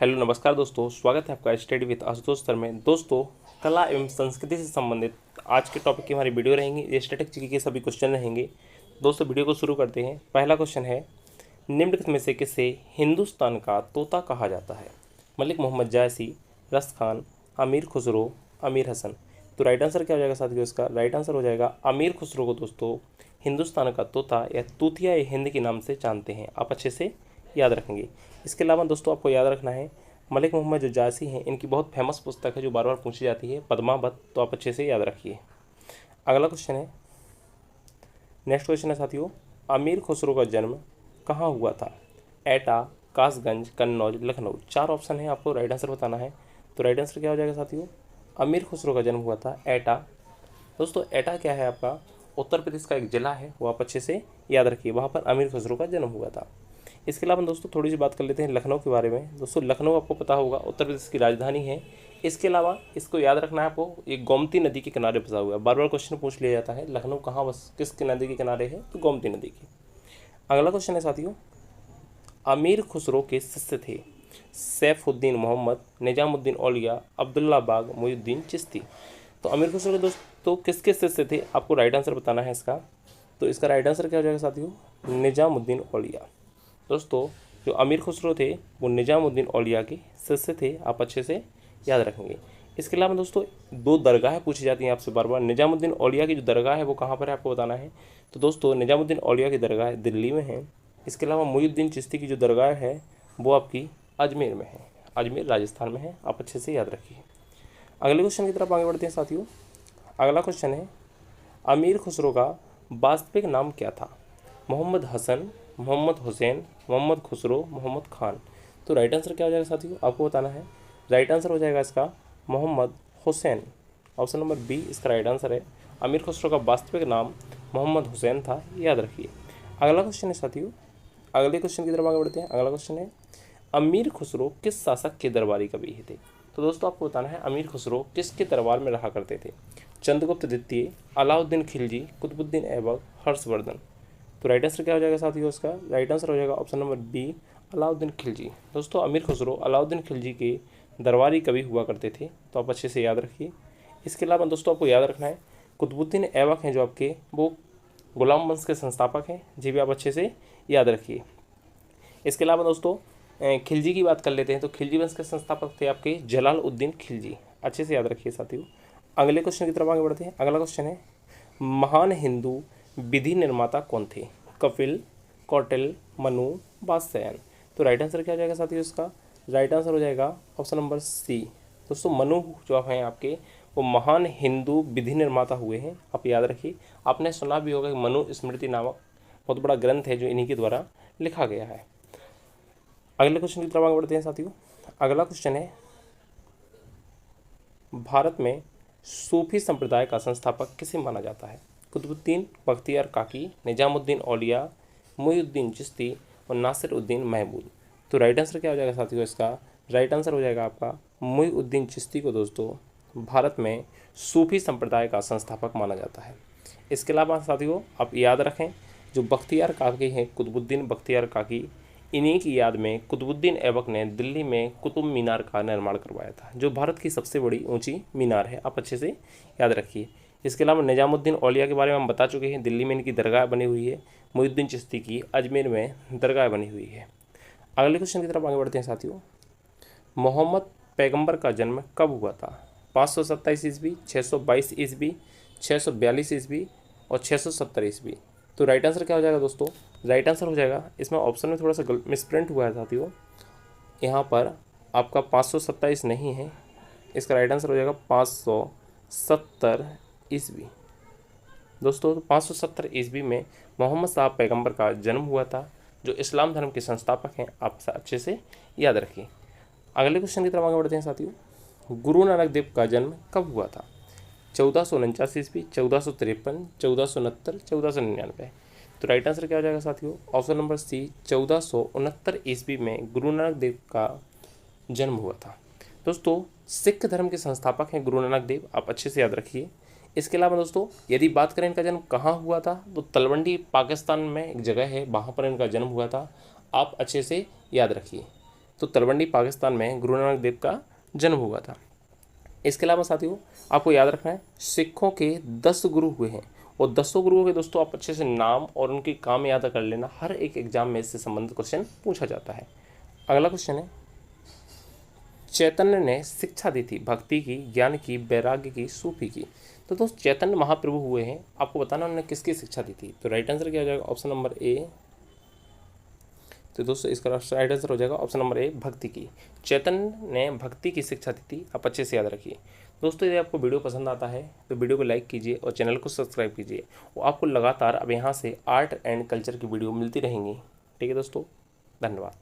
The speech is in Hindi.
हेलो नमस्कार दोस्तों, स्वागत है आपका स्टडी विद आशुतोष सर में। दोस्तों, कला एवं संस्कृति से संबंधित आज के टॉपिक की हमारी वीडियो रहेंगी। ये स्टैटिक जीके के सभी क्वेश्चन रहेंगे। दोस्तों, वीडियो को शुरू करते हैं। पहला क्वेश्चन है, निम्नलिखित में से किसे हिंदुस्तान का तोता कहा जाता है? मलिक मोहम्मद जायसी, रस्त खान, अमीर खुसरो, अमीर हसन। तो राइट आंसर क्या हो जाएगा साथियों? इसका राइट आंसर हो जाएगा अमीर खुसरो को दोस्तों हिंदुस्तान का तोता या तूतिया हिंद के नाम से जानते हैं। आप अच्छे से याद रखेंगे। इसके अलावा दोस्तों आपको याद रखना है, मलिक मोहम्मद जो जायसी हैं, इनकी बहुत फेमस पुस्तक है जो बार बार पूछी जाती है, पद्मावत। तो आप अच्छे से याद रखिए। अगला क्वेश्चन है, नेक्स्ट क्वेश्चन है साथियों, अमीर खुसरो का जन्म कहाँ हुआ था? एटा, कासगंज, कन्नौज, लखनऊ। 4 ऑप्शन है, आपको राइट आंसर बताना है। तो राइट आंसर क्या हो जाएगा साथियों? अमीर खुसरो का जन्म हुआ था एटा। दोस्तों, एटा क्या है? आपका उत्तर प्रदेश का एक जिला है, वो आप अच्छे से याद रखिए। वहाँ पर अमीर खुसरो का जन्म हुआ था। इसके अलावा दोस्तों थोड़ी सी बात कर लेते हैं लखनऊ के बारे में। दोस्तों, लखनऊ आपको पता होगा उत्तर प्रदेश की राजधानी है। इसके अलावा इसको याद रखना है आपको, ये गोमती नदी के किनारे बसा हुआ है। बार बार क्वेश्चन पूछ लिया जाता है, लखनऊ कहाँ बस किस नदी के किनारे है? तो गोमती नदी के। अगला क्वेश्चन है साथियों, अमीर खुसरो के शिष्य थे सैफुद्दीन मोहम्मद, निजामुद्दीन औलिया, अब्दुल्ला बाग, मोइनुद्दीन चिश्ती। तो अमीर खुसरो के दोस्तों किसके शिष्य थे? आपको राइट आंसर बताना है इसका। तो इसका राइट आंसर क्या हो जाएगा साथियों? निजामुद्दीन औलिया। दोस्तों, जो अमीर खुसरो थे वो निजामुद्दीन औलिया के शिष्य थे। आप अच्छे से याद रखेंगे। इसके अलावा दोस्तों 2 दरगाहें पूछी जाती हैं आपसे बार बार। निजामुद्दीन औलिया की जो दरगाह है वो कहाँ पर है, आपको बताना है। तो दोस्तों, निजामुद्दीन औलिया की दरगाह दिल्ली में है। इसके अलावा मोइनुद्दीन चिश्ती की जो दरगाह है वो आपकी अजमेर में है, अजमेर राजस्थान में है। आप अच्छे से याद रखिए। अगले क्वेश्चन की तरफ आगे बढ़ते हैं साथियों। अगला क्वेश्चन है, अमीर खुसरो का वास्तविक नाम क्या था? मोहम्मद हसन, मोहम्मद हुसैन, मोहम्मद खुसरो, मोहम्मद खान। तो राइट आंसर क्या हो जाएगा साथियों? आपको बताना है। राइट आंसर हो जाएगा इसका Mohammad Hussain. Option number B इसका राइट आंसर है। अमीर खुसरो का वास्तविक नाम मोहम्मद हुसैन था, याद रखिए। अगला क्वेश्चन है साथियों, अगले क्वेश्चन की तरफ आगे बढ़ते हैं। अगला क्वेश्चन है, अमीर खुसरो किस शासक के दरबारी कवि थे? तो दोस्तों आपको बताना है अमीर खुसरो किसके दरबार में रहा करते थे? चंद्रगुप्त द्वितीय, अलाउद्दीन खिलजी, कुतुबुद्दीन ऐबक, हर्षवर्धन। तो राइट आंसर क्या हो जाएगा साथियों? इसका राइट आंसर हो जाएगा option number B, Alauddin Khilji. दोस्तों, अमीर खुसरो अलाउद्दीन खिलजी के दरबारी कवि हुआ करते थे। तो आप अच्छे से याद रखिए। इसके अलावा दोस्तों आपको याद रखना है, कुतुबुद्दीन ऐबक हैं जो आपके, वो गुलाम वंश के संस्थापक हैं। जी भी आप अच्छे से याद रखिए। इसके अलावा दोस्तों खिलजी की बात कर लेते हैं। तो खिलजी वंश के संस्थापक थे आपके जलालुद्दीन खिलजी। अच्छे से याद रखिए साथियों। अगले क्वेश्चन की तरफ आगे बढ़ते हैं। अगला क्वेश्चन है, महान हिंदू विधि निर्माता कौन थे? कपिल, कौटिल्य, मनु, वात्स्यायन। तो राइट आंसर क्या हो जाएगा साथियों? इसका राइट आंसर हो जाएगा ऑप्शन नंबर सी। दोस्तों, मनु जो हैं आपके, वो महान हिंदू विधि निर्माता हुए हैं। आप याद रखिए। आपने सुना भी होगा कि मनु स्मृति नामक बहुत बड़ा ग्रंथ है जो इन्हीं के द्वारा लिखा गया है। अगले क्वेश्चन की तरफ आगे बढ़ते हैं साथियों। अगला क्वेश्चन है, भारत में सूफी संप्रदाय का संस्थापक किसे माना जाता है? कुतुबुद्दीन बख्तियार काकी, निजामुद्दीन औलिया, मोइनुद्दीन चिश्ती और नासिरुद्दीन महमूद। तो राइट आंसर क्या हो जाएगा साथियों? इसका राइट आंसर हो जाएगा आपका मोइनुद्दीन चिश्ती को दोस्तों भारत में सूफी संप्रदाय का संस्थापक माना जाता है। इसके अलावा साथियों आप याद रखें, जो बख्तियार काकी हैं, कुतुबुद्दीन बख्तियार काकी, इन्हीं की याद में कुतुबुद्दीन ऐबक ने दिल्ली में कुतुब मीनार का निर्माण करवाया था, जो भारत की सबसे बड़ी ऊंची मीनार है। आप अच्छे से याद रखिए। इसके अलावा निजामुद्दीन औलिया के बारे में हम बता चुके हैं। दिल्ली में इनकी दरगाह बनी हुई है। मोइनुद्दीन चिश्ती की अजमेर में दरगाह बनी हुई है। अगले क्वेश्चन की तरफ आगे बढ़ते हैं साथियों। मोहम्मद पैगंबर का जन्म कब हुआ था? 527 ईस्वी, 622 ईस्वी, 642 ईस्वी और 670 ईस्वी। तो राइट आंसर क्या हो जाएगा दोस्तों? राइट आंसर हो जाएगा, इसमें ऑप्शन में थोड़ा सा मिसप्रिंट हुआ है साथियों। यहाँ पर आपका 527 नहीं है, इसका राइट आंसर हो जाएगा 570 ईस्वी। दोस्तों, 570 ईस्वी में मोहम्मद साहब पैगंबर का जन्म हुआ था, जो इस्लाम धर्म के संस्थापक हैं। आप अच्छे से याद रखिए। अगले क्वेश्चन की तरफ आगे बढ़ते हैं साथियों। गुरु नानक देव का जन्म कब हुआ था? 1449 ईस्वी, 1453, 1469, 1499। तो राइट आंसर क्या हो जाएगा साथियों? ऑप्शन नंबर सी, 1469 ईस्वी में गुरु नानक देव का जन्म हुआ था। दोस्तों, सिख धर्म के संस्थापक हैं गुरु नानक देव। आप अच्छे से याद रखिए। इसके अलावा दोस्तों यदि बात करें इनका जन्म कहाँ हुआ था, तो तलवंडी पाकिस्तान में एक जगह है, वहाँ पर इनका जन्म हुआ था। आप अच्छे से याद रखिए। तो तलवंडी पाकिस्तान में गुरु नानक देव का जन्म हुआ था। इसके अलावा साथियों आपको याद रखना है सिखों के 10 गुरु हुए हैं, और 10 गुरुओं के दोस्तों आप अच्छे से नाम और उनके काम याद कर लेना, हर एक एग्जाम में इससे संबंधित क्वेश्चन पूछा जाता है। अगला क्वेश्चन है, चैतन्य ने शिक्षा दी थी भक्ति की, ज्ञान की, वैराग्य की, सूफी की। तो दोस्त चैतन्य महाप्रभु हुए हैं, आपको बताना उन्होंने किसकी शिक्षा दी थी। तो राइट आंसर क्या हो जाएगा, ऑप्शन नंबर ए। तो दोस्तों इसका राइट आंसर हो जाएगा ऑप्शन नंबर ए, भक्ति की। चैतन्य ने भक्ति की शिक्षा दी थी, आप अच्छे से याद रखिए। दोस्तों यदि आपको वीडियो पसंद आता है तो वीडियो को लाइक कीजिए और चैनल को सब्सक्राइब कीजिए, और आपको लगातार अब यहाँ से आर्ट एंड कल्चर की वीडियो मिलती रहेंगी। ठीक है दोस्तों, धन्यवाद।